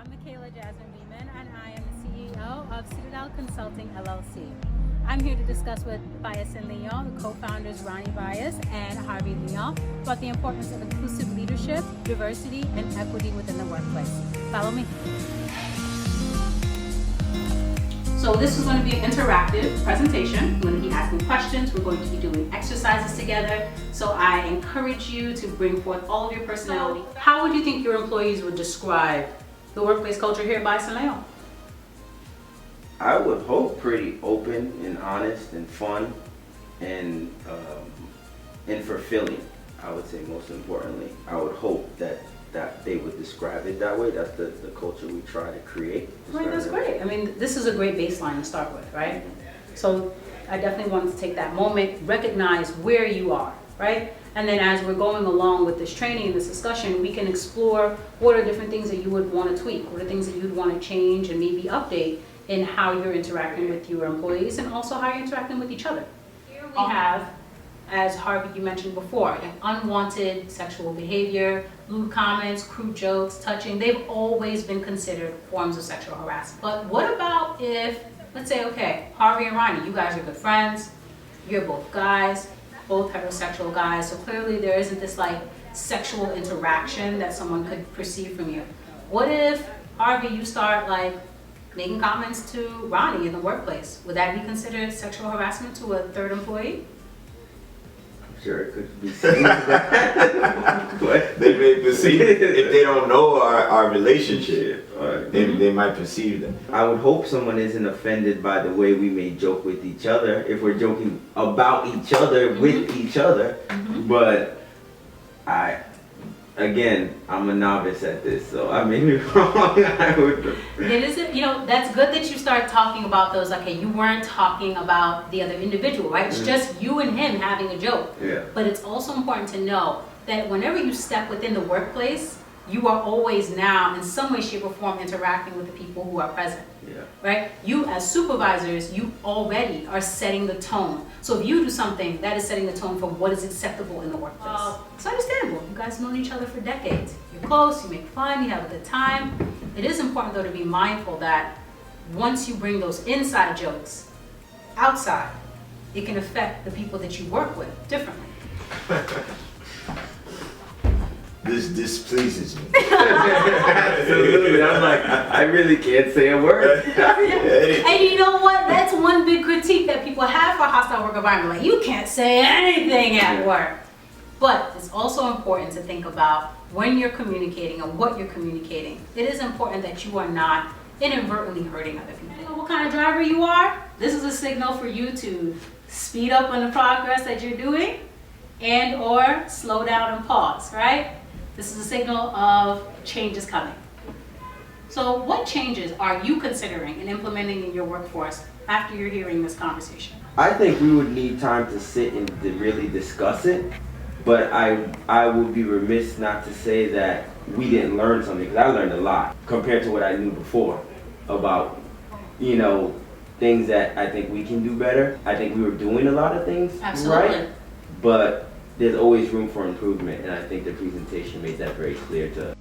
I'm Michaela Jasmine Beeman, and I am the CEO of Citadelle Consulting LLC. I'm here to discuss with Byas and Leon, the co-founders Rony Byas and Harvey Leon, about the importance of inclusive leadership, diversity, and equity within the workplace. Follow me. So this is going to be an interactive presentation. I'm going to be asking questions. We're going to be doing exercises together. So I encourage you to bring forth all of your personality. How would you think your employees would describe the workplace culture here at Byas and Leon? I would hope pretty open and honest and fun and fulfilling. I would say most importantly, I would hope that they would describe it that way. That's the culture we try to create. Right, that's great. I mean, this is a great baseline to start with, right? So I definitely wanted to take that moment, recognize where you are, right? And then as we're going along with this training and this discussion, we can explore what are different things that you would want to tweak, what are things that you'd want to change and maybe update in how you're interacting with your employees and also how you're interacting with each other. Here we have, as Harvey, you mentioned before, unwanted sexual behavior, lewd comments, crude jokes, touching. They've always been considered forms of sexual harassment. But what about if, let's say, okay, Harvey and Rony, you guys are good friends, you're both guys, both heterosexual guys, so clearly there isn't this like sexual interaction that someone could perceive from you. What if, Harvey, you start like making comments to Rony in the workplace? Would that be considered sexual harassment to a third employee? Sure, it could be seen. They may perceive, if they don't know our relationship, they might perceive that. I would hope someone isn't offended by the way we may joke with each other, if we're joking about each other, with each other. But again, I'm a novice at this, so I may be wrong. It isn't, that's good that you start talking about those, okay, you weren't talking about the other individual, right? It's just you and him having a joke. Yeah. But it's also important to know that whenever you step within the workplace, you are always now, in some way, shape, or form, interacting with the people who are present. Yeah. Right? You as supervisors, you already are setting the tone. So if you do something, that is setting the tone for what is acceptable in the workplace. It's understandable. You guys have known each other for decades. You're close, you make fun, you have a good time. It is important though to be mindful that once you bring those inside jokes outside, it can affect the people that you work with differently. This displeases me. Absolutely. I'm like, I really can't say a word. And you know what? That's one big critique that people have for hostile work environment. Like, you can't say anything at work. But it's also important to think about when you're communicating and what you're communicating. It is important that you are not inadvertently hurting other people. You know what kind of driver you are? This is a signal for you to speed up on the progress that you're doing and or slow down and pause, right? This is a signal of change is coming. So what changes are you considering and implementing in your workforce after you're hearing this conversation? I think we would need time to sit and to really discuss it, but I would be remiss not to say that we didn't learn something, because I learned a lot compared to what I knew before about, things that I think we can do better. I think we were doing a lot of things right, but there's always room for improvement, and I think the presentation made that very clear to us.